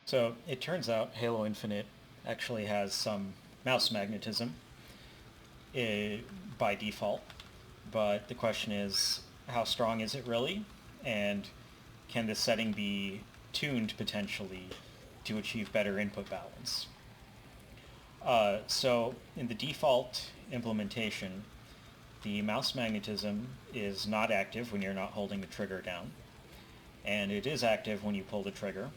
So it turns out Halo Infinite actually has some mouse magnetism by default, but the question is, how strong is it really? And can this setting be tuned potentially to achieve better input balance? So in the default implementation, the mouse magnetism is not active when you're not holding the trigger down, and it is active when you pull the trigger,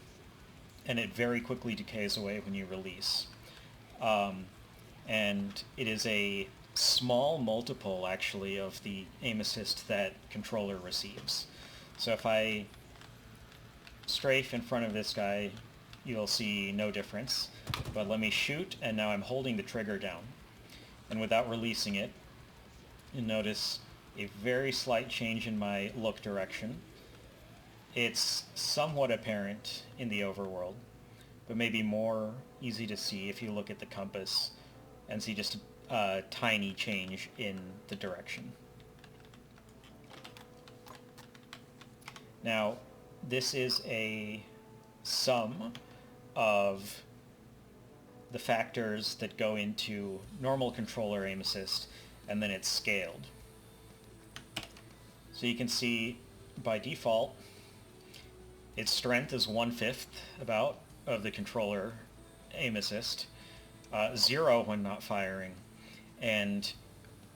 and it very quickly decays away when you release. And it is a small multiple, actually, of the aim assist that controller receives. So if I strafe in front of this guy, you'll see no difference. But let me shoot, and now I'm holding the trigger down. And without releasing it, you notice a very slight change in my look direction. It's somewhat apparent in the overworld, but maybe more easy to see if you look at the compass and see just a tiny change in the direction. Now, this is a sum of the factors that go into normal controller aim assist, and then it's scaled. So you can see by default, its strength is 1/5 about of the controller aim assist, 0 when not firing, and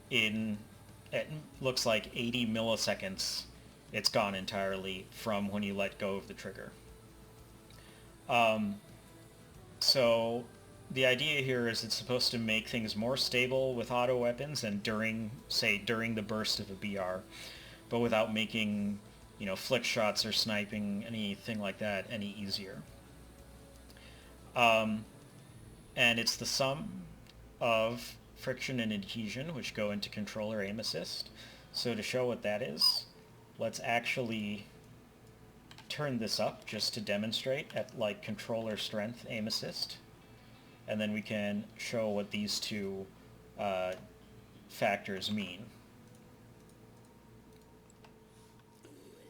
it looks like 80 milliseconds it's gone entirely from when you let go of the trigger. So the idea here is it's supposed to make things more stable with auto weapons and during the burst of a BR, but without making, flick shots or sniping, anything like that, any easier. And it's the sum of friction and adhesion, which go into controller aim assist. So to show what that is, let's actually turn this up just to demonstrate at like controller strength aim assist. And then we can show what these two factors mean.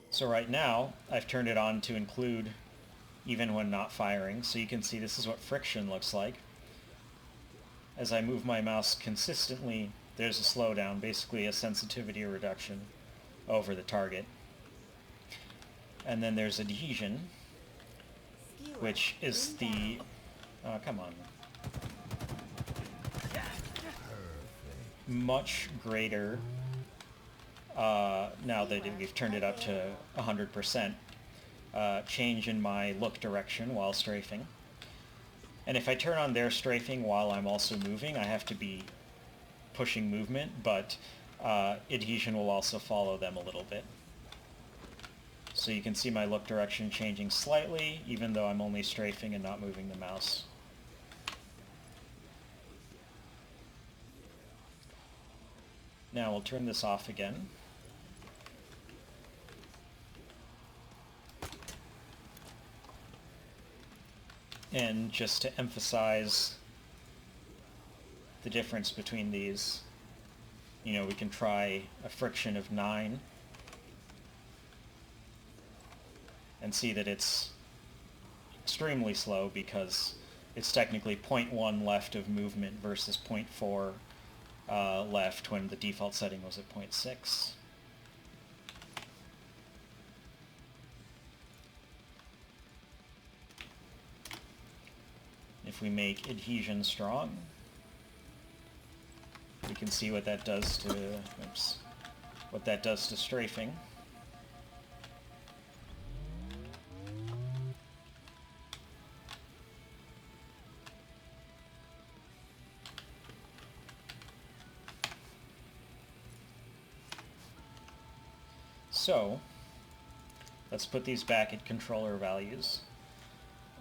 So right now, I've turned it on to include even when not firing, so you can see this is what friction looks like. As I move my mouse consistently, there's a slowdown, basically a sensitivity reduction over the target. And then there's adhesion, which is the... come on. Much greater, now that we've turned it up to 100%, change in my look direction while strafing. And if I turn on their strafing while I'm also moving, I have to be pushing movement, but adhesion will also follow them a little bit. So you can see my look direction changing slightly, even though I'm only strafing and not moving the mouse. Now we'll turn this off again. And just to emphasize the difference between these, we can try a friction of 9 and see that it's extremely slow because it's technically 0.1 left of movement versus 0.4 left when the default setting was at 0.6. If we make adhesion strong, we can see what that does to strafing. So let's put these back at controller values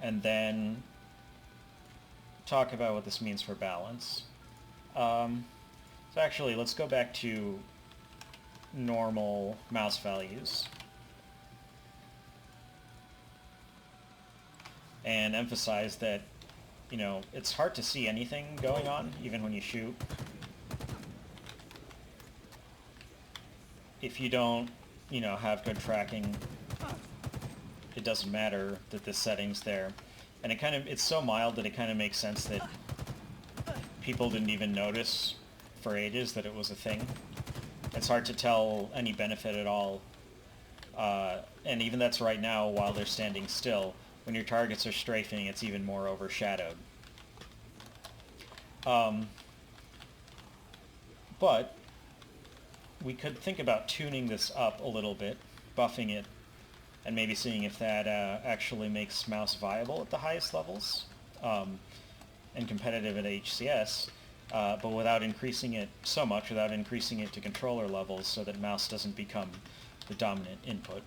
and then talk about what this means for balance. So actually, let's go back to normal mouse values and emphasize that, it's hard to see anything going on, even when you shoot. If you don't, have good tracking, it doesn't matter that this setting's there. And it's so mild that it kind of makes sense that people didn't even notice for ages that it was a thing. It's hard to tell any benefit at all. And even that's right now while they're standing still. When your targets are strafing, it's even more overshadowed. But we could think about tuning this up a little bit, buffing it, and maybe seeing if that actually makes mouse viable at the highest levels and competitive at HCS, but without increasing it so much, without increasing it to controller levels so that mouse doesn't become the dominant input.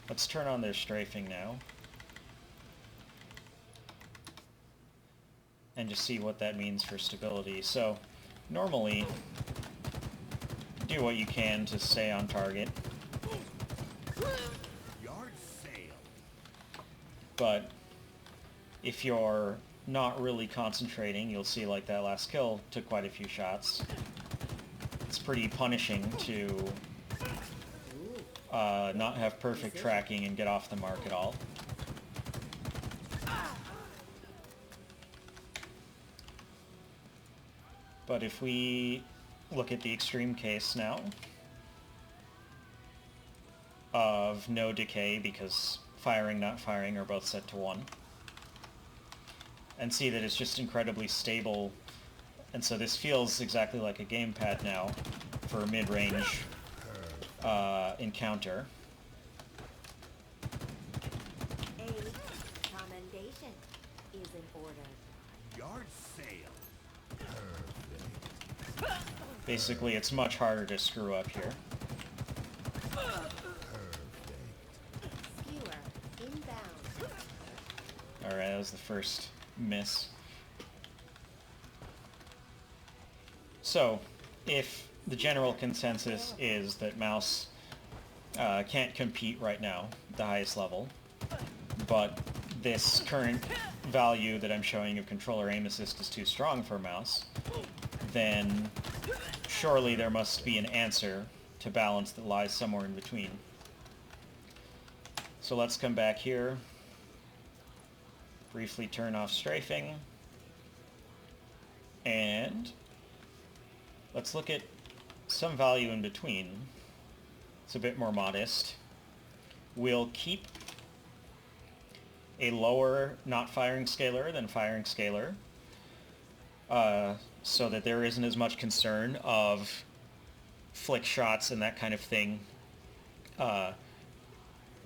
Let's turn on their strafing now and just see what that means for stability. So normally, do what you can to stay on target. But if you're not really concentrating, you'll see like that last kill took quite a few shots. It's pretty punishing to not have perfect tracking and get off the mark at all. But if we look at the extreme case now of no decay because firing, not firing are both set to 1, and see that it's just incredibly stable, and so this feels exactly like a gamepad now for a mid-range encounter. A commendation is in order. Yard sale. Basically, it's much harder to screw up here. Skewer inbound. Alright, that was the first miss. So, if the general consensus is that mouse can't compete right now at the highest level, but this current value that I'm showing of controller aim assist is too strong for mouse, then surely there must be an answer to balance that lies somewhere in between. So let's come back here, briefly turn off strafing, and let's look at some value in between. It's a bit more modest. We'll keep a lower not firing scalar than firing scalar, so that there isn't as much concern of flick shots and that kind of thing,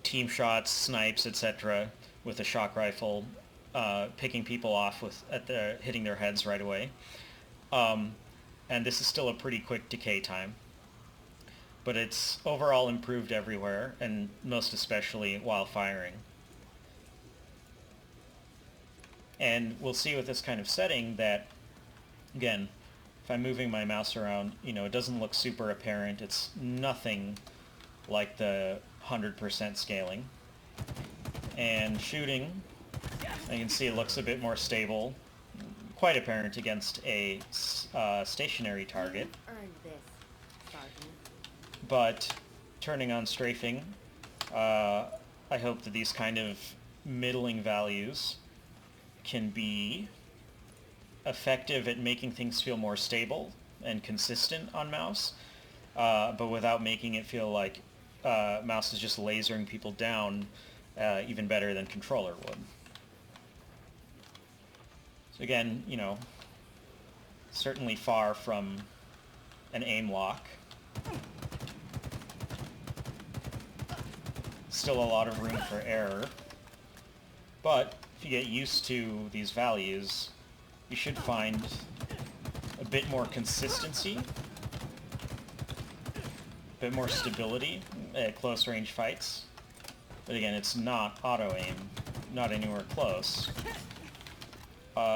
team shots, snipes, etc., with a shock rifle, picking people off hitting their heads right away. And this is still a pretty quick decay time, but it's overall improved everywhere, and most especially while firing. And we'll see with this kind of setting that, again, if I'm moving my mouse around, it doesn't look super apparent. It's nothing like the 100% scaling. And shooting, I can see it looks a bit more stable, quite apparent against a stationary target. Earned this, Sergeant. But turning on strafing, I hope that these kind of middling values can be effective at making things feel more stable and consistent on mouse, but without making it feel like mouse is just lasering people down even better than controller would. So again, certainly far from an aim lock. Still a lot of room for error, but if you get used to these values, you should find a bit more consistency, a bit more stability at close range fights. But again, it's not auto aim, not anywhere close.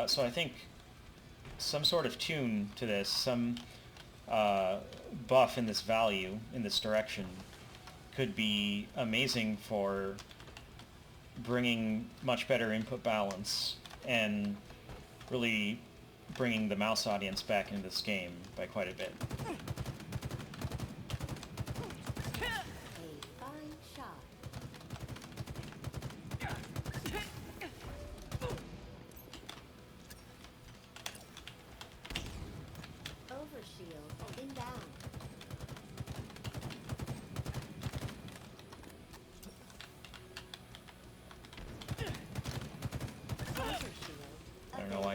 So I think some sort of tune to this, some buff in this value, in this direction, could be amazing for bringing much better input balance and really bringing the mouse audience back into this game by quite a bit. A fine shot.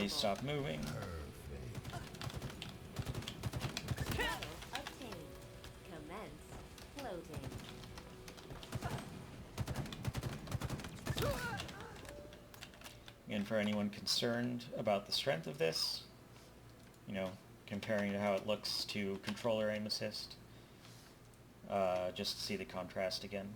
stop moving. Model obtained. Commence floating. And for anyone concerned about the strength of this, you know, comparing to how it looks to controller aim assist, just to see the contrast again.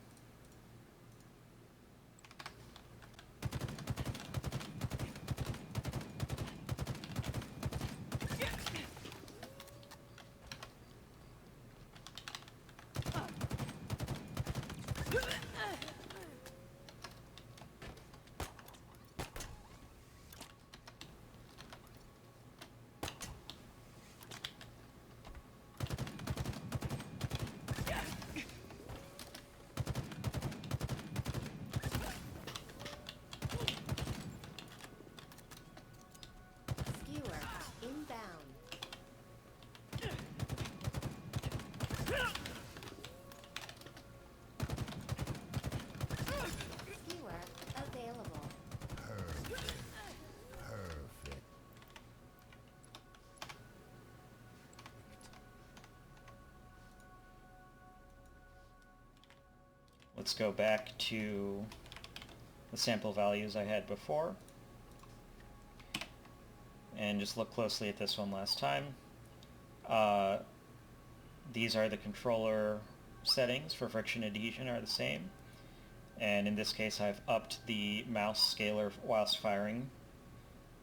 Skewer inbound. Skewer available. Perfect. Let's go back to the sample values I had before and just look closely at this one last time. These are the controller settings for friction adhesion are the same, and in this case I've upped the mouse scalar whilst firing,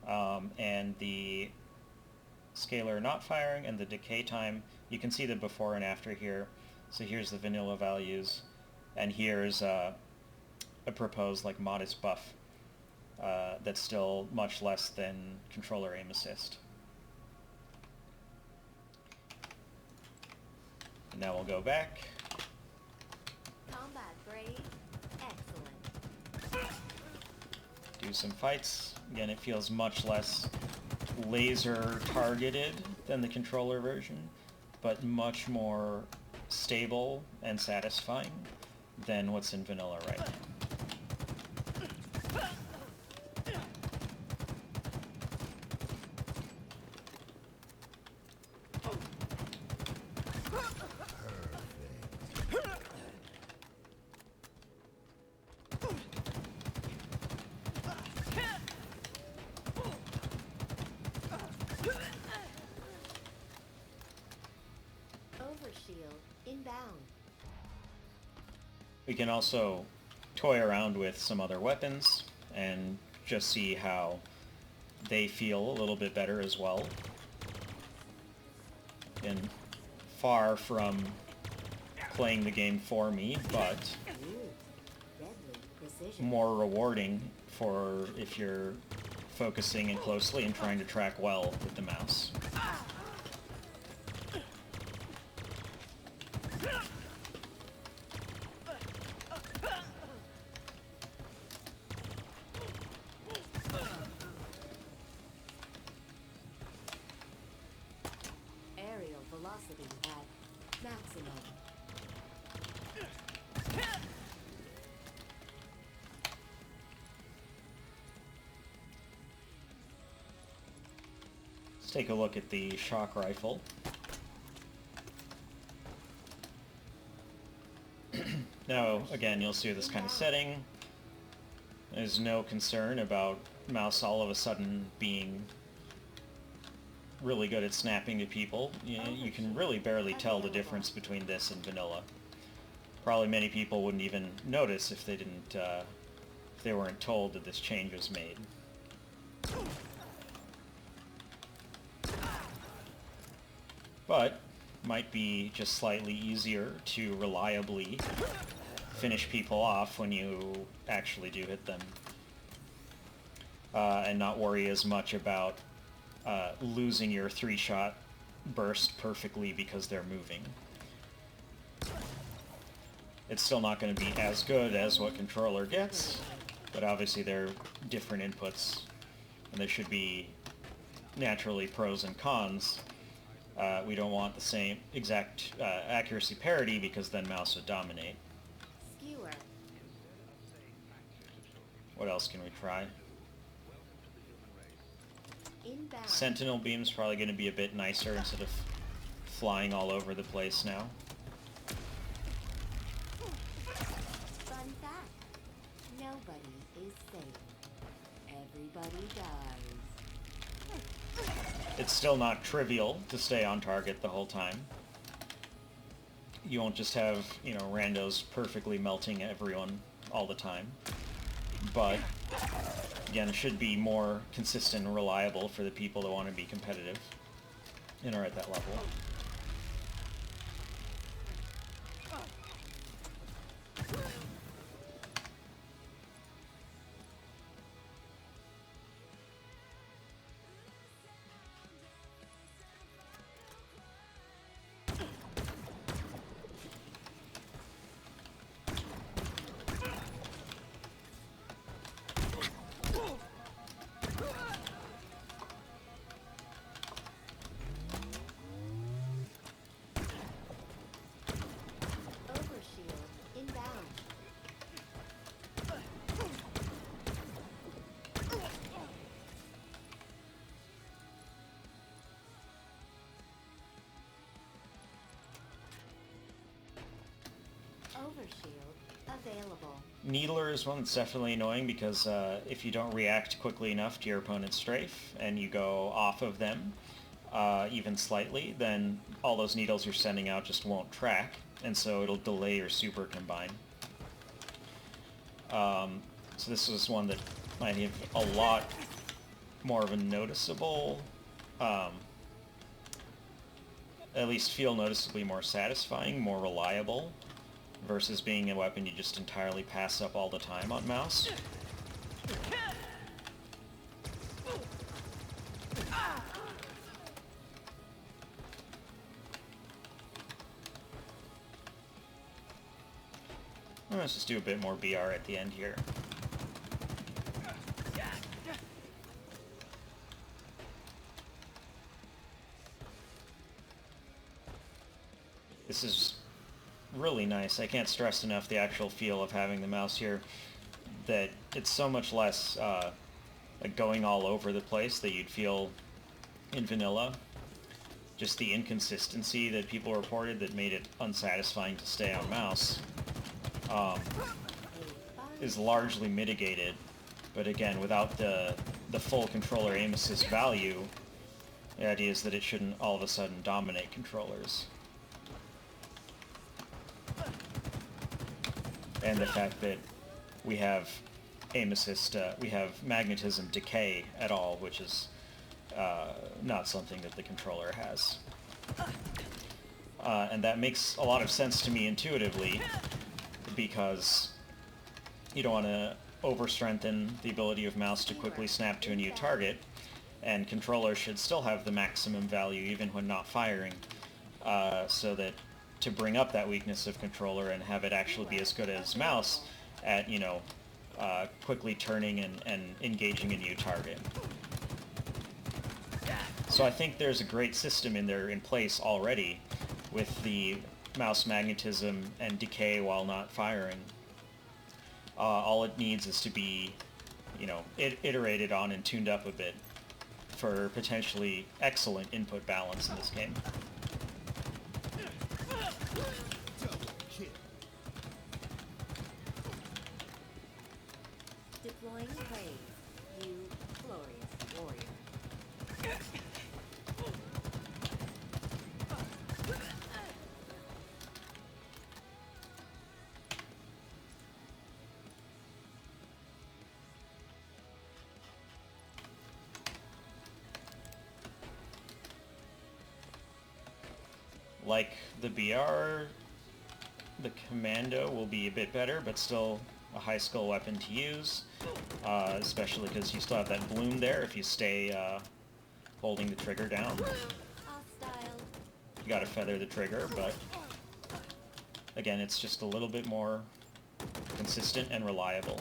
and the scalar not firing and the decay time. You can see the before and after here. So here's the vanilla values, and here's a proposed like modest buff that's still much less than controller aim assist. And now we'll go back. Combat grade. Excellent. Do some fights. Again, it feels much less laser targeted than the controller version, but much more stable and satisfying than what's in vanilla right now. Overshield inbound. We can also toy around with some other weapons and just see how they feel a little bit better as well. And far from playing the game for me, but Deadly precision. more rewarding for if you're focusing in closely and trying to track well with the mouse. Aerial velocity at maximum. Let's take a look at the shock rifle. Now, again, you'll see this kind of setting. There's no concern about mouse all of a sudden being really good at snapping to people. You can really barely tell the difference between this and vanilla. Probably many people wouldn't even notice if they didn't, if they weren't told that this change was made. But might be just slightly easier to reliably finish people off when you actually do hit them, and not worry as much about losing your 3-shot burst perfectly because they're moving. It's still not going to be as good as what controller gets, but obviously they're different inputs, and there should be naturally pros and cons. We don't want the same exact accuracy parity because then mouse would dominate. Skewer. What else can we try? Inbound. Sentinel beam's probably going to be a bit nicer instead of flying all over the place now. Fun fact. Nobody is safe. Everybody dies. It's still not trivial to stay on target the whole time. You won't just have, you know, randos perfectly melting everyone all the time. But, again, it should be more consistent and reliable for the people that want to be competitive and are at that level. Overshield. Inbound. Overshield. Available. Needler is one that's definitely annoying because if you don't react quickly enough to your opponent's strafe and you go off of them even slightly, then all those needles you're sending out just won't track, and so it'll delay your super combine. So this is one that might have a lot more of a noticeable, at least feel noticeably more satisfying, more reliable, versus being a weapon you just entirely pass up all the time on mouse. Let's just do a bit more BR at the end here. This is really nice. I can't stress enough the actual feel of having the mouse here, that it's so much less like going all over the place that you'd feel in vanilla. Just the inconsistency that people reported that made it unsatisfying to stay on mouse is largely mitigated, but again, without the full controller aim assist value, the idea is that it shouldn't all of a sudden dominate controllers. And the fact that we have aim assist, we have magnetism decay at all, which is not something that the controller has. And that makes a lot of sense to me intuitively, because you don't want to over-strengthen the ability of mouse to quickly snap to a new target, and controller should still have the maximum value even when not firing, so that to bring up that weakness of controller and have it actually be as good as mouse at, you know, quickly turning and engaging a new target. So I think there's a great system in place already with the mouse magnetism and decay while not firing. All it needs is to be, you know, iterated on and tuned up a bit for potentially excellent input balance in this game. Deploying praise. You glorious warrior. Like the BR, the Commando will be a bit better, but still a high skill weapon to use, especially because you still have that bloom there if you stay holding the trigger down. Hostile. You gotta feather the trigger, but again, it's just a little bit more consistent and reliable.